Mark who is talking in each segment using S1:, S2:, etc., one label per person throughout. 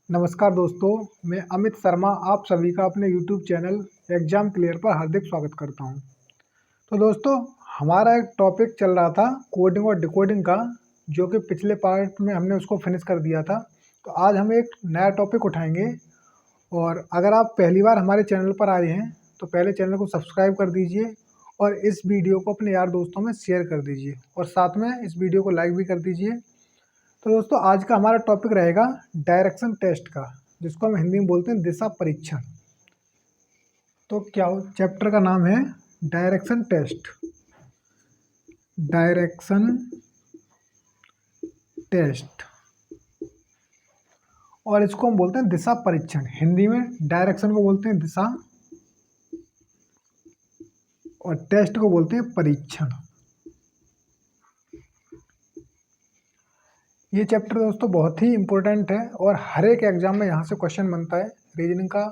S1: नमस्कार दोस्तों, मैं अमित शर्मा आप सभी का अपने YouTube चैनल एग्ज़ाम क्लियर पर हार्दिक स्वागत करता हूं। तो दोस्तों, हमारा एक टॉपिक चल रहा था कोडिंग और डिकोडिंग का, जो कि पिछले पार्ट में हमने उसको फिनिश कर दिया था। तो आज हम एक नया टॉपिक उठाएंगे। और अगर आप पहली बार हमारे चैनल पर आए हैं तो पहले चैनल को सब्सक्राइब कर दीजिए और इस वीडियो को अपने यार दोस्तों में शेयर कर दीजिए और साथ में इस वीडियो को लाइक भी कर दीजिए। तो दोस्तों, आज का हमारा टॉपिक रहेगा डायरेक्शन टेस्ट का, जिसको हम हिंदी में बोलते हैं दिशा परीक्षण। तो क्या चैप्टर का नाम है डायरेक्शन टेस्ट। डायरेक्शन टेस्ट और इसको हम बोलते हैं दिशा परीक्षण। हिंदी में डायरेक्शन को बोलते हैं दिशा और टेस्ट को बोलते हैं परीक्षण। ये चैप्टर दोस्तों बहुत ही इम्पोर्टेंट है और हर एक एग्जाम में यहाँ से क्वेश्चन बनता है। रीजनिंग का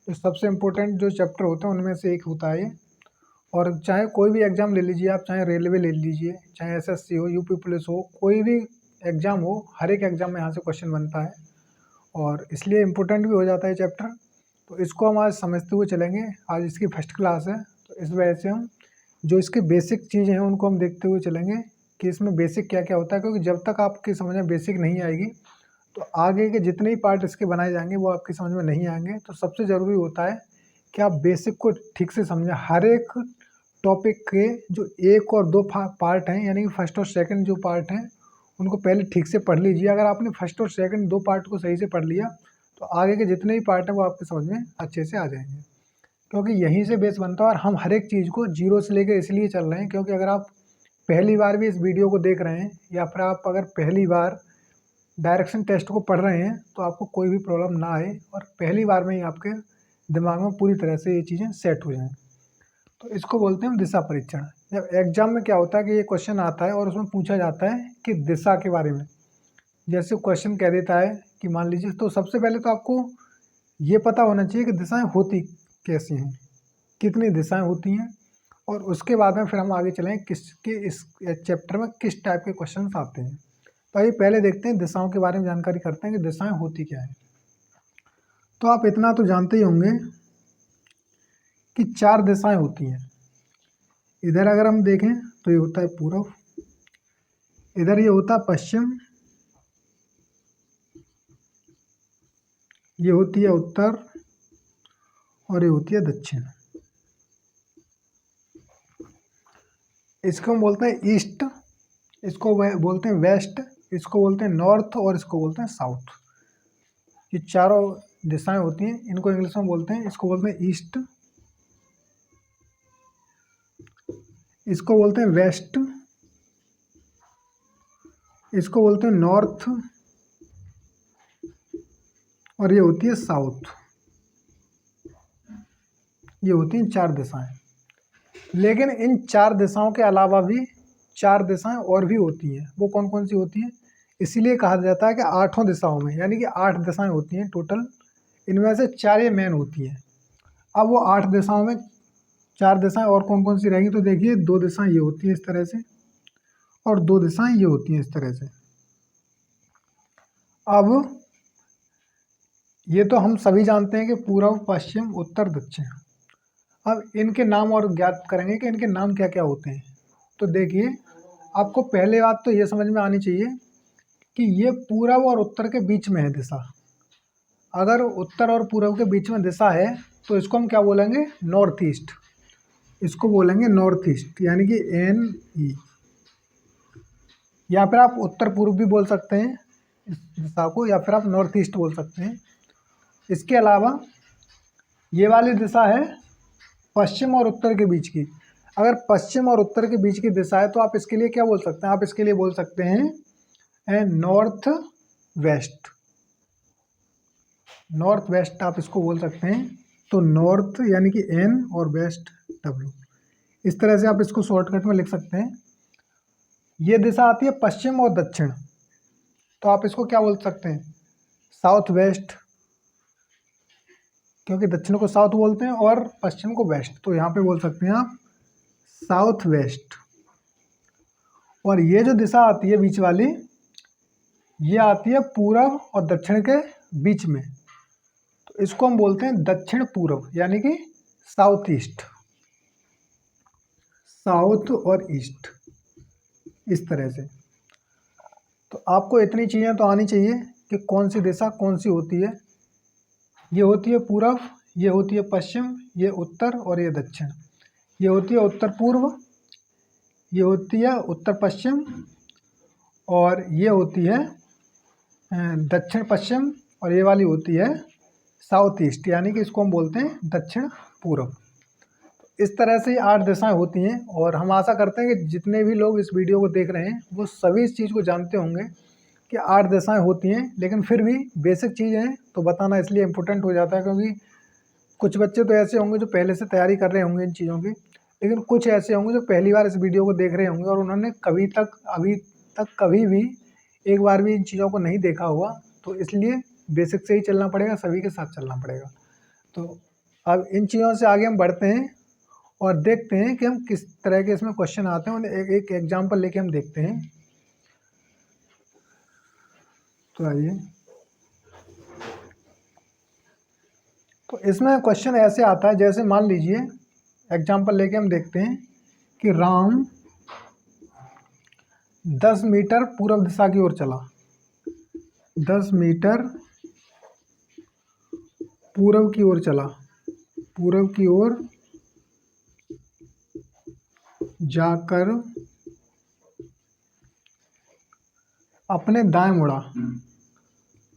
S1: जो सबसे इम्पोर्टेंट जो चैप्टर होते हैं उनमें से एक होता है ये। और चाहे कोई भी एग्ज़ाम ले लीजिए आप, चाहे रेलवे ले लीजिए, चाहे एसएससी हो, यूपी पुलिस हो, कोई भी एग्ज़ाम हो, हर एक एग्ज़ाम में यहाँ से क्वेश्चन बनता है और इसलिए इम्पोर्टेंट भी हो जाता है चैप्टर। तो इसको हम आज समझते हुए चलेंगे। आज इसकी फर्स्ट क्लास है, तो इस वजह से हम जो इसके बेसिक चीज़ें हैं उनको हम देखते हुए चलेंगे कि इसमें बेसिक क्या क्या होता है, क्योंकि जब तक आपकी समझ में बेसिक नहीं आएगी तो आगे के जितने ही पार्ट इसके बनाए जाएंगे वो आपकी समझ में नहीं आएंगे। तो सबसे ज़रूरी होता है कि आप बेसिक को ठीक से समझें। हर एक टॉपिक के जो एक और दो पार्ट हैं, यानी कि फर्स्ट और सेकंड जो पार्ट हैं, उनको पहले ठीक से पढ़ लीजिए। अगर आपने फर्स्ट और सेकंड दो पार्ट को सही से पढ़ लिया तो आगे के जितने भी पार्ट हैं वो आपके समझ में अच्छे से आ जाएंगे, क्योंकि यहीं से बेस बनता है। और हम हर एक चीज़ को जीरो से लेकर इसलिए चल रहे हैं क्योंकि अगर आप पहली बार भी इस वीडियो को देख रहे हैं या फिर आप अगर पहली बार डायरेक्शन टेस्ट को पढ़ रहे हैं तो आपको कोई भी प्रॉब्लम ना आए और पहली बार में ही आपके दिमाग में पूरी तरह से ये चीज़ें सेट हो जाएं। तो इसको बोलते हैं दिशा परीक्षण। जब एग्जाम में क्या होता है कि ये क्वेश्चन आता है और उसमें पूछा जाता है कि दिशा के बारे में। जैसे क्वेश्चन कह देता है कि मान लीजिए, तो सबसे पहले तो आपको ये पता होना चाहिए कि दिशाएं होती कैसी हैं, कितनी दिशाएं होती हैं, और उसके बाद में फिर हम आगे चलें किसके इस चैप्टर में किस टाइप के क्वेश्चन आते हैं। तो आइए पहले देखते हैं दिशाओं के बारे में जानकारी करते हैं कि दिशाएं होती क्या है। तो आप इतना तो जानते ही होंगे कि चार दिशाएं होती हैं। इधर अगर हम देखें तो ये होता है पूर्व, इधर ये होता है पश्चिम, ये होती है उत्तर और ये होती है दक्षिण। इसको हम बोलते हैं ईस्ट, इसको बोलते हैं वेस्ट, इसको बोलते हैं नॉर्थ और इसको बोलते हैं साउथ। ये चारों दिशाएं होती हैं, इनको इंग्लिश में बोलते हैं, इसको बोलते हैं ईस्ट, इसको बोलते हैं वेस्ट, इसको बोलते हैं नॉर्थ और ये होती है साउथ। ये होती हैं चार दिशाएं। लेकिन इन चार दिशाओं के अलावा भी चार दिशाएं और भी होती हैं। वो कौन कौन सी होती हैं? इसीलिए कहा जाता है कि आठों दिशाओं में, यानी कि 8 दिशाएं होती हैं टोटल, इनमें से 4 ये मेन होती हैं। अब वो 8 दिशाओं में 4 दिशाएं और कौन कौन सी रहेंगी, तो देखिए 2 दिशाएं ये होती हैं इस तरह से और 2 दिशाएं ये होती हैं इस तरह से। अब ये तो हम सभी जानते हैं कि पूर्व, पश्चिम, उत्तर, दक्षिण। अब इनके नाम और ज्ञात करेंगे कि इनके नाम क्या क्या होते हैं। तो देखिए, आपको पहले बात तो ये समझ में आनी चाहिए कि ये पूर्व और उत्तर के बीच में है दिशा। अगर उत्तर और पूर्व के बीच में दिशा है तो इसको हम क्या बोलेंगे? North east. इसको बोलेंगे नॉर्थ ईस्ट, यानी कि NE। या फिर आप उत्तर पूर्व भी बोल सकते हैं इस दिशा को, या फिर आप नॉर्थ ईस्ट बोल सकते हैं। इसके अलावा ये वाली दिशा है पश्चिम और उत्तर के बीच की। अगर पश्चिम और उत्तर के बीच की दिशा है तो आप इसके लिए क्या बोल सकते हैं? आप इसके लिए बोल सकते हैं नॉर्थ वेस्ट। नॉर्थ वेस्ट आप इसको बोल सकते हैं। तो नॉर्थ यानी कि N और वेस्ट W, इस तरह से आप इसको शॉर्टकट में लिख सकते हैं। ये दिशा आती है पश्चिम और दक्षिण, तो आप इसको क्या बोल सकते हैं? साउथ वेस्ट, क्योंकि दक्षिण को साउथ बोलते हैं और पश्चिम को वेस्ट, तो यहाँ पे बोल सकते हैं आप साउथ वेस्ट। और ये जो दिशा आती है बीच वाली, ये आती है पूर्व और दक्षिण के बीच में, तो इसको हम बोलते हैं दक्षिण पूर्व, यानी कि साउथ ईस्ट, साउथ और ईस्ट, इस तरह से। तो आपको इतनी चीज़ें तो आनी चाहिए कि कौन सी दिशा कौन सी होती है। ये होती है पूर्व, ये होती है पश्चिम, ये उत्तर और ये दक्षिण। ये होती है उत्तर पूर्व, ये होती है उत्तर पश्चिम, और ये होती है दक्षिण पश्चिम, और ये वाली होती है साउथ ईस्ट, यानी कि इसको हम बोलते हैं दक्षिण पूर्व। इस तरह से 8 दिशाएं होती हैं, और हम आशा करते हैं कि जितने भी लोग इस वीडियो को देख रहे हैं वो सभी इस चीज़ को जानते होंगे कि 8 दिशाएं होती हैं। लेकिन फिर भी बेसिक चीज़ हैं तो बताना इसलिए इम्पोर्टेंट हो जाता है, क्योंकि कुछ बच्चे तो ऐसे होंगे जो पहले से तैयारी कर रहे होंगे इन चीज़ों की, लेकिन कुछ ऐसे होंगे जो पहली बार इस वीडियो को देख रहे होंगे और उन्होंने अभी तक कभी भी एक बार भी इन चीज़ों को नहीं देखा हुआ। तो इसलिए बेसिक से ही चलना पड़ेगा, सभी के साथ चलना पड़ेगा। तो अब इन चीज़ों से आगे हम बढ़ते हैं और देखते हैं कि हम किस तरह के इसमें क्वेश्चन आते हैं, और एक एग्जाम्पल लेके हम देखते हैं। तो आइए, तो इसमें क्वेश्चन ऐसे आता है, जैसे मान लीजिए एग्जाम्पल लेके हम देखते हैं कि राम 10 मीटर पूर्व दिशा की ओर चला, 10 मीटर पूर्व की ओर चला, पूर्व की ओर जाकर अपने दाएं मुड़ा,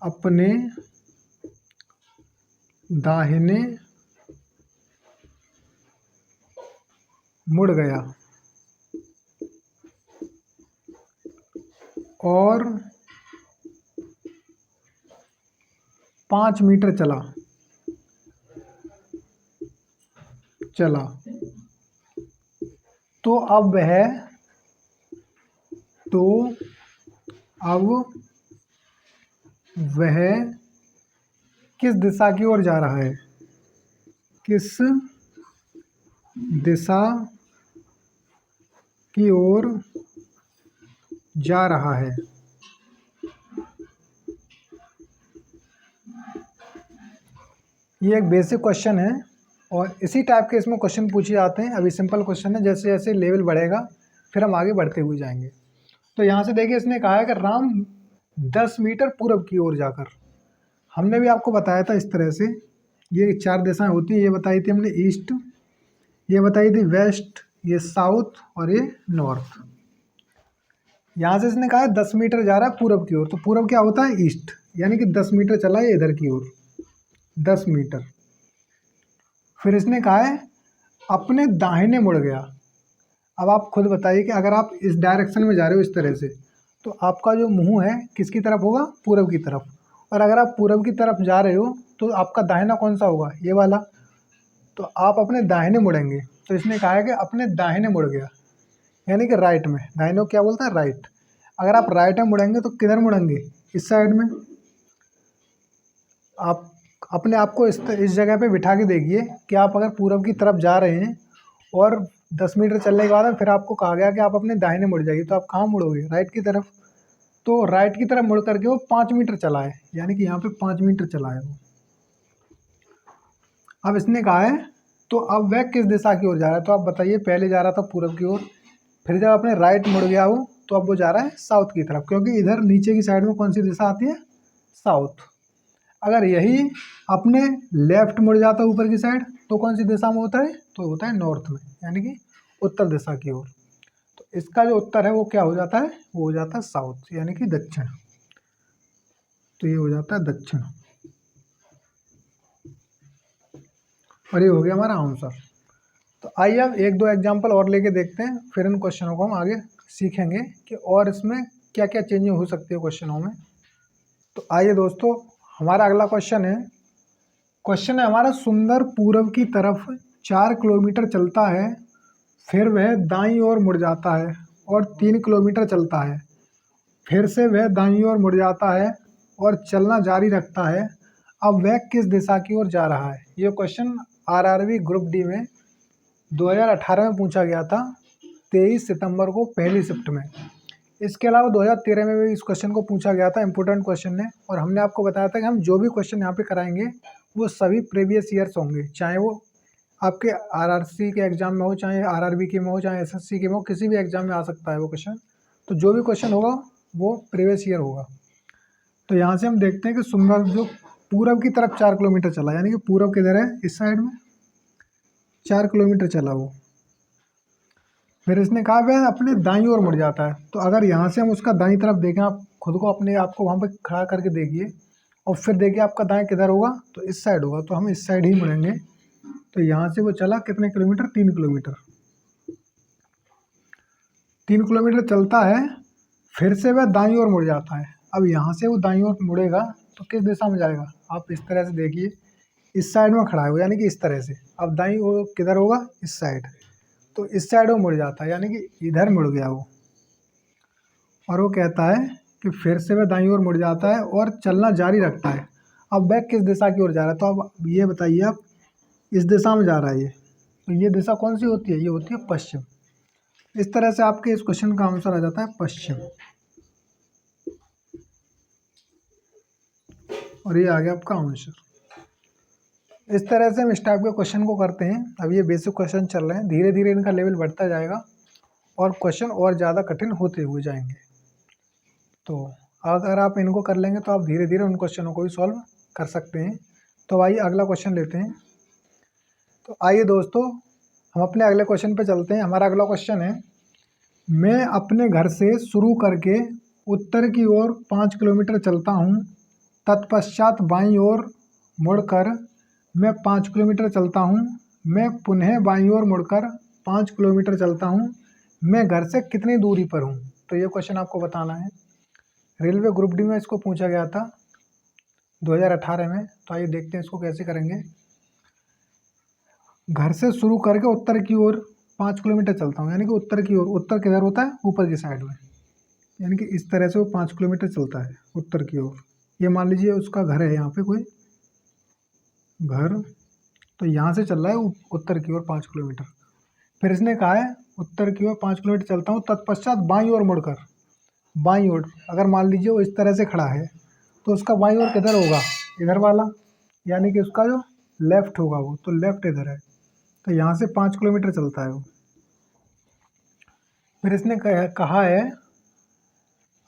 S1: अपने दाहिने मुड़ गया और 5 मीटर चला। तो अब वह किस दिशा की ओर जा रहा है, किस दिशा की ओर जा रहा है। ये एक बेसिक क्वेश्चन है, और इसी टाइप के इसमें क्वेश्चन पूछे जाते हैं। अभी सिंपल क्वेश्चन है, जैसे जैसे लेवल बढ़ेगा फिर हम आगे बढ़ते हुए जाएंगे। तो यहाँ से देखिए, इसने कहा है कि राम 10 मीटर पूर्व की ओर जाकर। हमने भी आपको बताया था इस तरह से, ये 4 दिशाएं होती हैं। ये बताई थी हमने ईस्ट, ये बताई थी वेस्ट, ये साउथ और ये नॉर्थ। यहाँ से इसने कहा है 10 मीटर जा रहा है पूर्व की ओर, तो पूर्व क्या होता है, ईस्ट, यानी कि 10 मीटर चला है इधर की ओर, 10 मीटर। फिर इसने कहा है अपने दाहिने मुड़ गया। अब आप खुद बताइए कि अगर आप इस डायरेक्शन में जा रहे हो इस तरह से, तो आपका जो मुंह है किसकी तरफ होगा, पूर्व की तरफ। और अगर आप पूर्व की तरफ जा रहे हो तो आपका दाहिना कौन सा होगा, ये वाला। तो आप अपने दाहिने मुड़ेंगे। तो इसने कहा है कि अपने दाहिने मुड़ गया, यानी कि राइट में। दाहिने को क्या बोलते हैं, राइट। अगर आप राइट में मुड़ेंगे तो किधर मुड़ेंगे, इस साइड में। आप अपने आप को इस जगह पे बिठा के देखिए कि आप अगर पूर्व की तरफ जा रहे हैं और 10 मीटर चलने के बाद फिर आपको कहा गया कि आप अपने दाहिने मुड़ जाइए, तो आप कहाँ मुड़ोगे, राइट की तरफ। तो राइट की तरफ मुड़ करके वो 5 मीटर चला है, यानी कि यहाँ पे 5 मीटर चला है वो। अब इसने कहा है तो अब वह किस दिशा की ओर जा रहा है। तो आप बताइए, पहले जा रहा था पूर्व की ओर, फिर जब अपने राइट मुड़ गया हो तो अब वो जा रहा है साउथ की तरफ, क्योंकि इधर नीचे की साइड में कौन सी दिशा आती है, साउथ। अगर यही अपने लेफ्ट मुड़ जाता है ऊपर की साइड, तो कौन सी दिशा में होता है, तो होता है नॉर्थ में, यानी कि उत्तर दिशा की ओर। तो इसका जो उत्तर है वो क्या हो जाता है, वो हो जाता है साउथ, यानी कि दक्षिण। तो ये हो जाता है दक्षिण, और ये हो गया हमारा आंसर। तो आइए अब 1-2 एग्जाम्पल और लेके देखते हैं, फिर इन क्वेश्चनों को हम आगे सीखेंगे कि और इसमें क्या क्या चेंजिंग हो सकती है क्वेश्चनों में। तो आइए दोस्तों, हमारा अगला क्वेश्चन है हमारा, सुंदर पूर्व की तरफ 4 किलोमीटर चलता है, फिर वह दाईं ओर मुड़ जाता है और 3 किलोमीटर चलता है, फिर से वह दाईं ओर मुड़ जाता है और चलना जारी रखता है। अब वह किस दिशा की ओर जा रहा है। ये क्वेश्चन आरआरबी ग्रुप डी में 2018 में पूछा गया था, 23 सितंबर को पहली शिफ्ट में। इसके अलावा 2013 में भी इस क्वेश्चन को पूछा गया था, इंपॉर्टेंट क्वेश्चन है, और हमने आपको बताया था कि हम जो भी क्वेश्चन यहाँ पे कराएंगे वो सभी प्रीवियस ईयर्स होंगे, चाहे वो आपके आरआरसी के एग्जाम में हो, चाहे आरआरबी के में हो, चाहे एसएससी के में हो, किसी भी एग्जाम में आ सकता है वो क्वेश्चन। तो जो भी क्वेश्चन होगा वो प्रीवियस ईयर होगा। तो यहाँ से हम देखते हैं कि सुंदर जो पूरब की तरफ 4 किलोमीटर चला, यानी कि पूरब किधर है, इस साइड में 4 किलोमीटर चला वो। फिर इसने कहा वह अपने दाईं ओर मुड़ जाता है। तो अगर यहाँ से हम उसका दाईं तरफ देखें, आप खुद को अपने आप को वहाँ पे खड़ा करके देखिए और फिर देखिए आपका दाएं किधर होगा, तो इस साइड होगा, तो हम इस साइड ही मुड़ेंगे। तो यहाँ से वो चला कितने किलोमीटर, 3 किलोमीटर। 3 किलोमीटर चलता है, फिर से वह दाईं ओर मुड़ जाता है। अब यहाँ से वो दाईं ओर मुड़ेगा तो किस दिशा में जाएगा, आप इस तरह से देखिए, इस साइड में खड़ा है वो, यानी कि इस तरह से। अब दाईं ओर किधर होगा, इस साइड, तो इस साइड वो मुड़ जाता है, यानी कि इधर मुड़ गया वो। और वो कहता है कि फिर से वह दाईं ओर मुड़ जाता है और चलना जारी रखता है। अब वह किस दिशा की ओर जा रहा है, तो अब ये बताइए आप, इस दिशा में जा रहा है ये, तो ये दिशा कौन सी होती है, ये होती है पश्चिम। इस तरह से आपके इस क्वेश्चन का आंसर आ जाता है पश्चिम। और ये आ गया आपका आंसर। इस तरह से हम इस टाइप के क्वेश्चन को करते हैं। अब ये बेसिक क्वेश्चन चल रहे हैं, धीरे धीरे इनका लेवल बढ़ता जाएगा और क्वेश्चन और ज़्यादा कठिन होते हुए जाएंगे। तो अगर आप इनको कर लेंगे तो आप धीरे धीरे उन क्वेश्चनों को भी सॉल्व कर सकते हैं। तो आइए अगला क्वेश्चन लेते हैं। तो आइए दोस्तों, हम अपने अगले क्वेश्चन पे चलते हैं। हमारा अगला क्वेश्चन है, मैं अपने घर से शुरू करके उत्तर की ओर 5 किलोमीटर चलता हूँ, तत्पश्चात बाईं ओर मुड़कर मैं 5 किलोमीटर चलता हूँ, मैं पुनः बाईं ओर मुड़कर 5 किलोमीटर चलता हूँ, मैं घर से कितनी दूरी पर हूँ। तो ये क्वेश्चन आपको बताना है। रेलवे ग्रुप डी में इसको पूछा गया था 2018 में। तो आइए देखते हैं इसको कैसे करेंगे। घर से शुरू करके उत्तर की ओर 5 किलोमीटर चलता हूँ, यानी कि उत्तर की ओर, उत्तर किधर होता है, ऊपर की साइड में, यानी कि इस तरह से वो 5 किलोमीटर चलता है उत्तर की ओर। ये मान लीजिए उसका घर है यहाँ पे कोई घर, तो यहाँ से चल रहा है उत्तर की ओर 5 किलोमीटर। फिर इसने कहा है उत्तर की ओर 5 किलोमीटर चलता हूँ, तत्पश्चात बाईं ओर मुड़कर, बाईं ओर, अगर मान लीजिए वो इस तरह से खड़ा है तो उसका बाईं ओर किधर होगा, इधर वाला, यानी कि उसका जो लेफ्ट होगा वो, तो लेफ्ट इधर है। तो यहाँ से 5 किलोमीटर चलता है वो। फिर इसने कहा है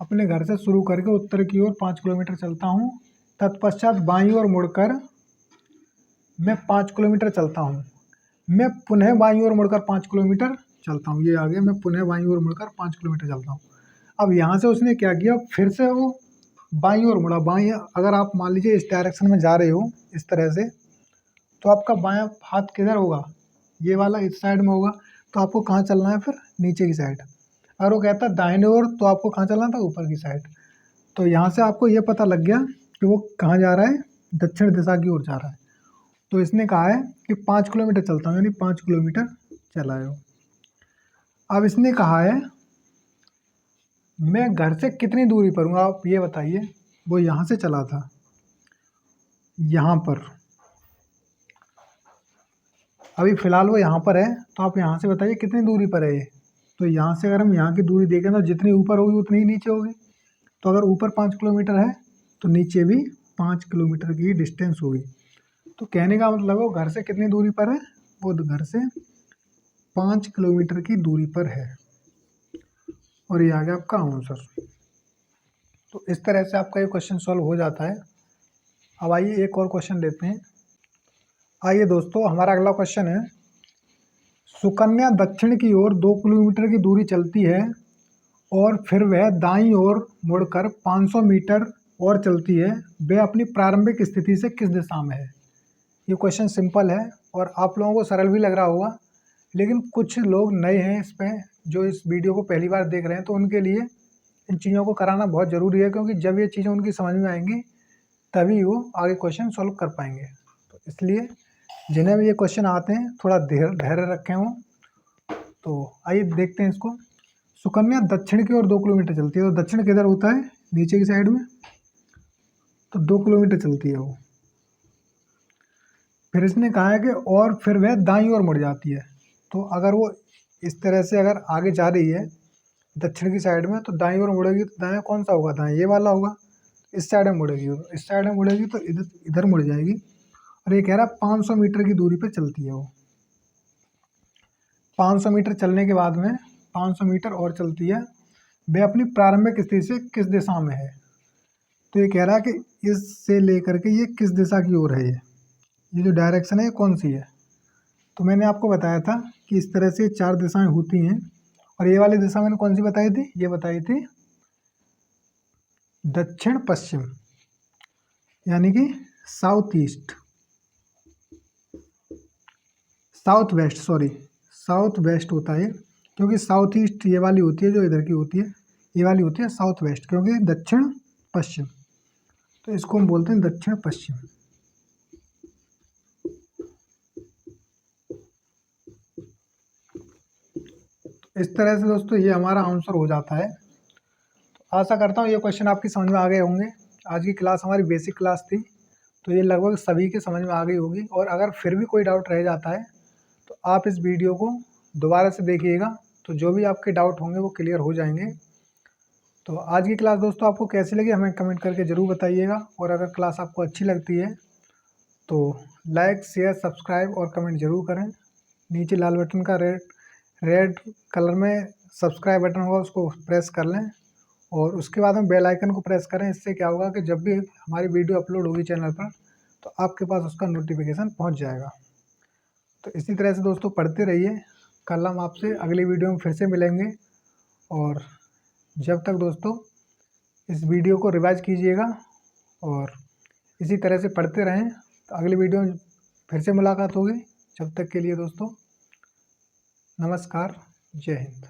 S1: अपने घर से शुरू करके उत्तर की ओर 5 किलोमीटर चलता हूँ, तत्पश्चात बाईं ओर मुड़कर मैं 5 किलोमीटर चलता हूँ, मैं पुनः बाईं ओर मुड़कर 5 किलोमीटर चलता हूँ। ये आ गया, मैं पुनः बाईं ओर मुड़कर 5 किलोमीटर चलता हूँ। अब यहाँ से उसने क्या किया, फिर से वो बाईं ओर मुड़ा। बाईं, अगर आप मान लीजिए इस डायरेक्शन में जा रहे हो इस तरह से, तो आपका बायां हाथ किधर होगा, ये वाला इस साइड में होगा। तो आपको कहाँ चलना है, फिर नीचे की साइड। अगर वो कहता है दाहिने ओर, तो आपको कहाँ चलना था, ऊपर की साइड। तो यहाँ से आपको ये पता लग गया कि वो कहाँ जा रहा है, दक्षिण दिशा की ओर जा रहा है। तो इसने कहा है कि 5 किलोमीटर चलता हूँ, यानी 5 किलोमीटर चला है। अब इसने कहा है मैं घर से कितनी दूरी पर हूँ, आप ये बताइए। वो यहाँ से चला था यहाँ पर, अभी फ़िलहाल वो यहाँ पर है, तो आप यहाँ से बताइए कितनी दूरी पर है ये। तो यहाँ से अगर हम यहाँ की दूरी देखें तो जितनी ऊपर होगी उतनी ही नीचे होगी। तो अगर ऊपर 5 किलोमीटर है तो नीचे भी 5 किलोमीटर की डिस्टेंस होगी। तो कहने का मतलब वो घर से कितनी दूरी पर है, वो घर से 5 किलोमीटर की दूरी पर है। और ये आ गया आपका आंसर। तो इस तरह से आपका ये क्वेश्चन सॉल्व हो जाता है। अब आइए एक और क्वेश्चन लेते हैं। आइए दोस्तों, हमारा अगला क्वेश्चन है, सुकन्या दक्षिण की ओर 2 किलोमीटर की दूरी चलती है और फिर वह दाईं ओर मुड़कर 500 मीटर और चलती है, वह अपनी प्रारंभिक स्थिति से किस दिशा में है। ये क्वेश्चन सिंपल है और आप लोगों को सरल भी लग रहा होगा, लेकिन कुछ लोग नए हैं इस पर, जो इस वीडियो को पहली बार देख रहे हैं, तो उनके लिए इन चीज़ों को कराना बहुत ज़रूरी है, क्योंकि जब ये चीज़ें उनकी समझ में आएंगी तभी वो आगे क्वेश्चन सॉल्व कर पाएंगे। तो इसलिए जिन्हें भी ये क्वेश्चन आते हैं थोड़ा धैर्य रखें हों। तो आइए देखते हैं इसको। सुकन्या दक्षिण की ओर 2 किलोमीटर चलती है, तो दक्षिण किधर होता है, नीचे की साइड में, तो 2 किलोमीटर चलती है वो। फिर इसने कहा है कि और फिर वह दाईं ओर मुड़ जाती है। तो अगर वो इस तरह से अगर आगे जा रही है दक्षिण की साइड में, तो दाईं ओर मुड़ेगी तो दायां कौन सा होगा, दायां ये वाला होगा। इस साइड में मुड़ेगी, इस साइड में मुड़ेगी तो इधर इधर मुड़ जाएगी। और ये कह रहा है 500 मीटर की दूरी पे चलती है वो। 500 मीटर चलने के बाद में 500 मीटर और चलती है, वह अपनी प्रारंभिक स्थिति से किस दिशा में है। तो ये कह रहा है कि इससे लेकर के ये किस दिशा की ओर है, ये जो डायरेक्शन है ये कौन सी है। तो मैंने आपको बताया था कि इस तरह से 4 दिशाएं होती हैं, और ये वाली दिशा मैंने कौन सी बताई थी, ये बताई थी दक्षिण पश्चिम, यानी कि south east, south west, sorry south west होता है, क्योंकि साउथ ईस्ट ये वाली होती है जो इधर की होती है, ये वाली होती है साउथ वेस्ट, क्योंकि दक्षिण पश्चिम, तो इसको हम बोलते हैं दक्षिण पश्चिम। इस तरह से दोस्तों ये हमारा आंसर हो जाता है। तो आशा करता हूँ ये क्वेश्चन आपकी समझ में आ गए होंगे। आज की क्लास हमारी बेसिक क्लास थी, तो ये लगभग सभी के समझ में आ गई होगी। और अगर फिर भी कोई डाउट रह जाता है तो आप इस वीडियो को दोबारा से देखिएगा, तो जो भी आपके डाउट होंगे वो क्लियर हो जाएंगे। तो आज की क्लास दोस्तों आपको कैसी लगी हमें कमेंट करके ज़रूर बताइएगा। और अगर क्लास आपको अच्छी लगती है तो लाइक, शेयर, सब्सक्राइब और कमेंट ज़रूर करें। नीचे लाल बटन का रेड कलर में सब्सक्राइब बटन होगा, उसको प्रेस कर लें और उसके बाद में बेल आइकन को प्रेस करें। इससे क्या होगा कि जब भी हमारी वीडियो अपलोड होगी चैनल पर तो आपके पास उसका नोटिफिकेशन पहुंच जाएगा। तो इसी तरह से दोस्तों पढ़ते रहिए। कल हम आपसे अगली वीडियो में फिर से मिलेंगे। और जब तक दोस्तों इस वीडियो को रिवाइज कीजिएगा और इसी तरह से पढ़ते रहें, तो अगली वीडियो में फिर से मुलाकात होगी। जब तक के लिए दोस्तों नमस्कार, जय हिंद।